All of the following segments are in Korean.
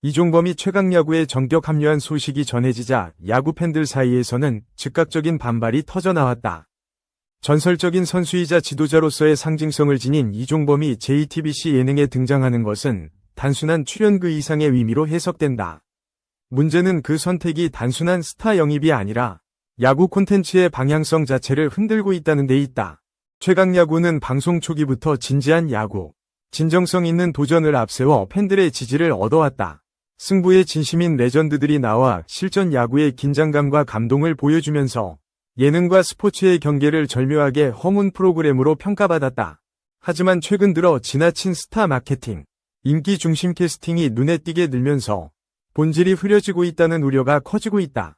이종범이 최강야구에 전격 합류한 소식이 전해지자 야구 팬들 사이에서는 즉각적인 반발이 터져나왔다. 전설적인 선수이자 지도자로서의 상징성을 지닌 이종범이 JTBC 예능에 등장하는 것은 단순한 출연 그 이상의 의미로 해석된다. 문제는 그 선택이 단순한 스타 영입이 아니라 야구 콘텐츠의 방향성 자체를 흔들고 있다는 데 있다. 최강야구는 방송 초기부터 진지한 야구, 진정성 있는 도전을 앞세워 팬들의 지지를 얻어왔다. 승부에 진심인 레전드들이 나와 실전 야구의 긴장감과 감동을 보여주면서 예능과 스포츠의 경계를 절묘하게 허문 프로그램으로 평가받았다. 하지만 최근 들어 지나친 스타 마케팅, 인기 중심 캐스팅이 눈에 띄게 늘면서 본질이 흐려지고 있다는 우려가 커지고 있다.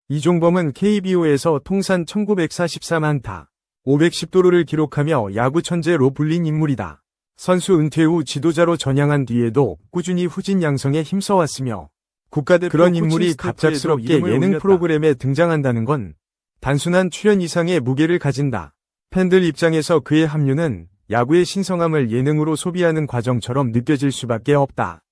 이종범은 KBO에서 통산 1944안타, 510도루를 기록하며 야구 천재로 불린 인물이다. 선수 은퇴 후 지도자로 전향한 뒤에도 꾸준히 후진 양성에 힘써왔으며 국가대표 그런 인물이 갑작스럽게 예능 프로그램에 등장한다는 건 단순한 출연 이상의 무게를 가진다. 팬들 입장에서 그의 합류는 야구의 신성함을 예능으로 소비하는 과정처럼 느껴질 수밖에 없다.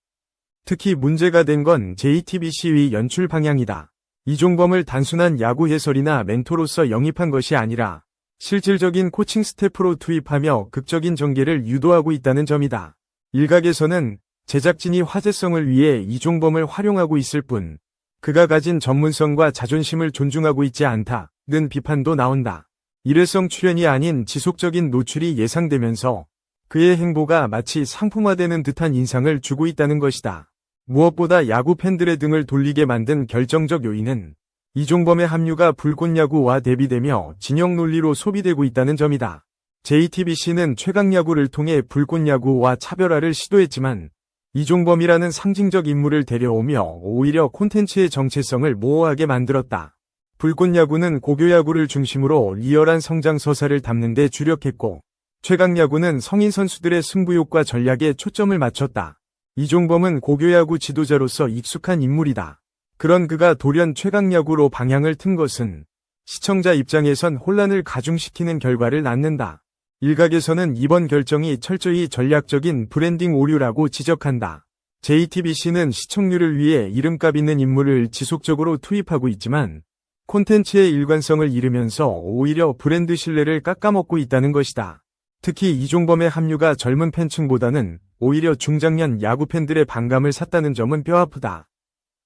특히 문제가 된 건 JTBC의 연출 방향이다. 이종범을 단순한 야구 해설이나 멘토로서 영입한 것이 아니라 실질적인 코칭 스태프로 투입하며 극적인 전개를 유도하고 있다는 점이다. 일각에서는 제작진이 화제성을 위해 이종범을 활용하고 있을 뿐 그가 가진 전문성과 자존심을 존중하고 있지 않다는 비판도 나온다. 일회성 출연이 아닌 지속적인 노출이 예상되면서 그의 행보가 마치 상품화되는 듯한 인상을 주고 있다는 것이다. 무엇보다 야구 팬들의 등을 돌리게 만든 결정적 요인은 이종범의 합류가 불꽃야구와 대비되며 진영 논리로 소비되고 있다는 점이다. JTBC는 최강야구를 통해 불꽃야구와 차별화를 시도했지만 이종범이라는 상징적 인물을 데려오며 오히려 콘텐츠의 정체성을 모호하게 만들었다. 불꽃야구는 고교야구를 중심으로 리얼한 성장 서사를 담는 데 주력했고 최강야구는 성인 선수들의 승부욕과 전략에 초점을 맞췄다. 이종범은 고교야구 지도자로서 익숙한 인물이다. 그런 그가 돌연 최강야구로 방향을 튼 것은 시청자 입장에선 혼란을 가중시키는 결과를 낳는다. 일각에서는 이번 결정이 철저히 전략적인 브랜딩 오류라고 지적한다. JTBC는 시청률을 위해 이름값 있는 인물을 지속적으로 투입하고 있지만 콘텐츠의 일관성을 잃으면서 오히려 브랜드 신뢰를 깎아먹고 있다는 것이다. 특히 이종범의 합류가 젊은 팬층보다는 오히려 중장년 야구 팬들의 반감을 샀다는 점은 뼈아프다.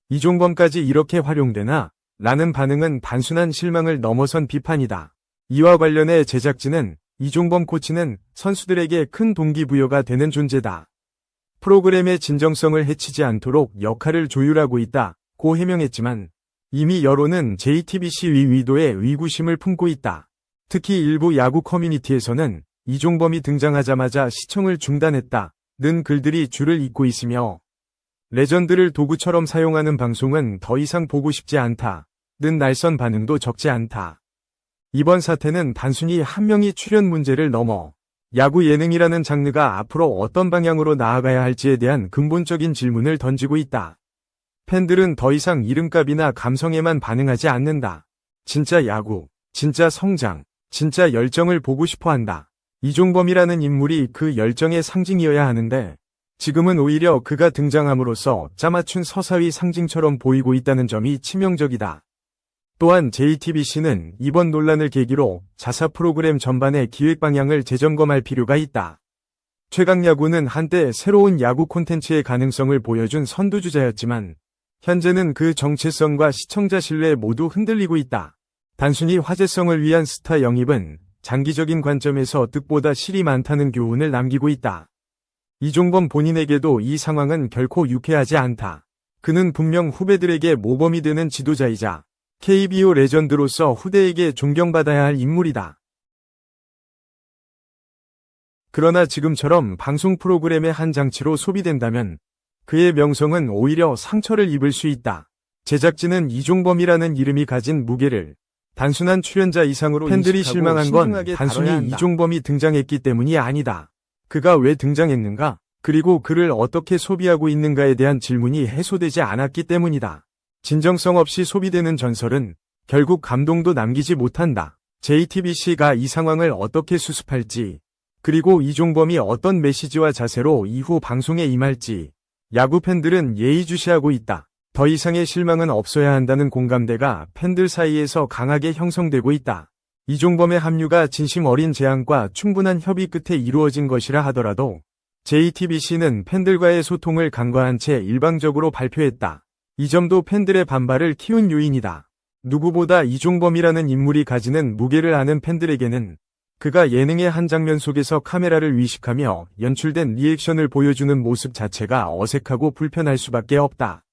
이종범까지 이렇게 활용되나? 라는 반응은 단순한 실망을 넘어선 비판이다. 이와 관련해 제작진은 이종범 코치는 선수들에게 큰 동기부여가 되는 존재다. 프로그램의 진정성을 해치지 않도록 역할을 조율하고 있다고 해명했지만 이미 여론은 JTBC 위도에 의구심을 품고 있다. 특히 일부 야구 커뮤니티에서는 이종범이 등장하자마자 시청을 중단했다는 글들이 줄을 잇고 있으며 레전드를 도구처럼 사용하는 방송은 더 이상 보고 싶지 않다는 날선 반응도 적지 않다. 이번 사태는 단순히 한 명이 출연 문제를 넘어 야구 예능이라는 장르가 앞으로 어떤 방향으로 나아가야 할지에 대한 근본적인 질문을 던지고 있다. 팬들은 더 이상 이름값이나 감성에만 반응하지 않는다. 진짜 야구, 진짜 성장, 진짜 열정을 보고 싶어 한다. 이종범이라는 인물이 그 열정의 상징이어야 하는데 지금은 오히려 그가 등장함으로써 짜맞춘 서사위 상징처럼 보이고 있다는 점이 치명적이다. 또한 JTBC는 이번 논란을 계기로 자사 프로그램 전반의 기획 방향을 재점검할 필요가 있다. 최강야구는 한때 새로운 야구 콘텐츠의 가능성을 보여준 선두주자였지만 현재는 그 정체성과 시청자 신뢰 모두 흔들리고 있다. 단순히 화제성을 위한 스타 영입은 장기적인 관점에서 득보다 실이 많다는 교훈을 남기고 있다. 이종범 본인에게도 이 상황은 결코 유쾌하지 않다. 그는 분명 후배들에게 모범이 되는 지도자이자 KBO 레전드로서 후대에게 존경받아야 할 인물이다. 그러나 지금처럼 방송 프로그램의 한 장치로 소비된다면 그의 명성은 오히려 상처를 입을 수 있다. 제작진은 이종범이라는 이름이 가진 무게를 단순한 출연자 이상으로 팬들이 실망한 건 단순히 이종범이 등장했기 때문이 아니다. 그가 왜 등장했는가? 그리고 그를 어떻게 소비하고 있는가에 대한 질문이 해소되지 않았기 때문이다. 진정성 없이 소비되는 전설은 결국 감동도 남기지 못한다. JTBC가 이 상황을 어떻게 수습할지 그리고 이종범이 어떤 메시지와 자세로 이후 방송에 임할지 야구 팬들은 예의주시하고 있다. 더 이상의 실망은 없어야 한다는 공감대가 팬들 사이에서 강하게 형성되고 있다. 이종범의 합류가 진심 어린 제안과 충분한 협의 끝에 이루어진 것이라 하더라도 JTBC는 팬들과의 소통을 간과한 채 일방적으로 발표했다. 이 점도 팬들의 반발을 키운 요인이다. 누구보다 이종범이라는 인물이 가지는 무게를 아는 팬들에게는 그가 예능의 한 장면 속에서 카메라를 의식하며 연출된 리액션을 보여주는 모습 자체가 어색하고 불편할 수밖에 없다.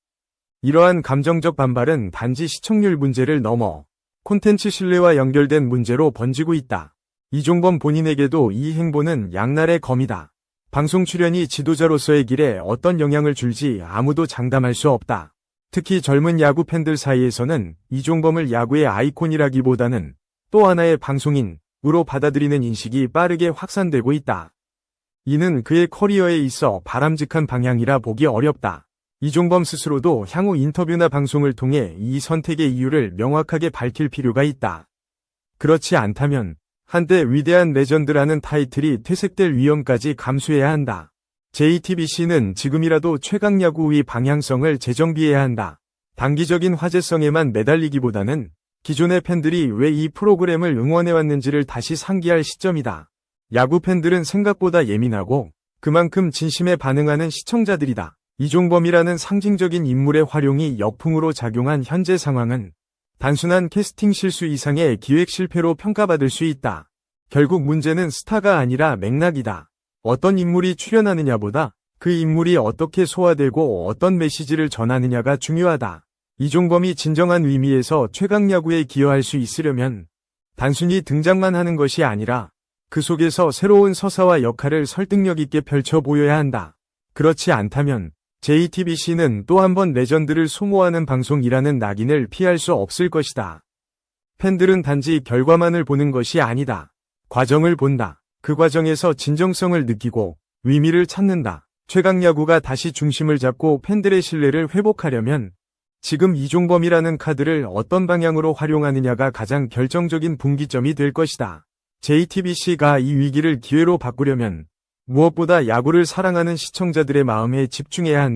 이러한 감정적 반발은 단지 시청률 문제를 넘어 콘텐츠 신뢰와 연결된 문제로 번지고 있다. 이종범 본인에게도 이 행보는 양날의 검이다. 방송 출연이 지도자로서의 길에 어떤 영향을 줄지 아무도 장담할 수 없다. 특히 젊은 야구 팬들 사이에서는 이종범을 야구의 아이콘이라기보다는 또 하나의 방송인으로 받아들이는 인식이 빠르게 확산되고 있다. 이는 그의 커리어에 있어 바람직한 방향이라 보기 어렵다. 이종범 스스로도 향후 인터뷰나 방송을 통해 이 선택의 이유를 명확하게 밝힐 필요가 있다. 그렇지 않다면 한때 위대한 레전드라는 타이틀이 퇴색될 위험까지 감수해야 한다. JTBC는 지금이라도 최강야구의 방향성을 재정비해야 한다. 단기적인 화제성에만 매달리기보다는 기존의 팬들이 왜 이 프로그램을 응원해왔는지를 다시 상기할 시점이다. 야구 팬들은 생각보다 예민하고 그만큼 진심에 반응하는 시청자들이다. 이종범이라는 상징적인 인물의 활용이 역풍으로 작용한 현재 상황은 단순한 캐스팅 실수 이상의 기획 실패로 평가받을 수 있다. 결국 문제는 스타가 아니라 맥락이다. 어떤 인물이 출연하느냐보다 그 인물이 어떻게 소화되고 어떤 메시지를 전하느냐가 중요하다. 이종범이 진정한 의미에서 최강야구에 기여할 수 있으려면 단순히 등장만 하는 것이 아니라 그 속에서 새로운 서사와 역할을 설득력 있게 펼쳐 보여야 한다. 그렇지 않다면 JTBC는 또 한 번 레전드를 소모하는 방송이라는 낙인을 피할 수 없을 것이다. 팬들은 단지 결과만을 보는 것이 아니다. 과정을 본다. 그 과정에서 진정성을 느끼고 의미를 찾는다. 최강야구가 다시 중심을 잡고 팬들의 신뢰를 회복하려면 지금 이종범이라는 카드를 어떤 방향으로 활용하느냐가 가장 결정적인 분기점이 될 것이다. JTBC가 이 위기를 기회로 바꾸려면 무엇보다 야구를 사랑하는 시청자들의 마음에 집중해야 한다.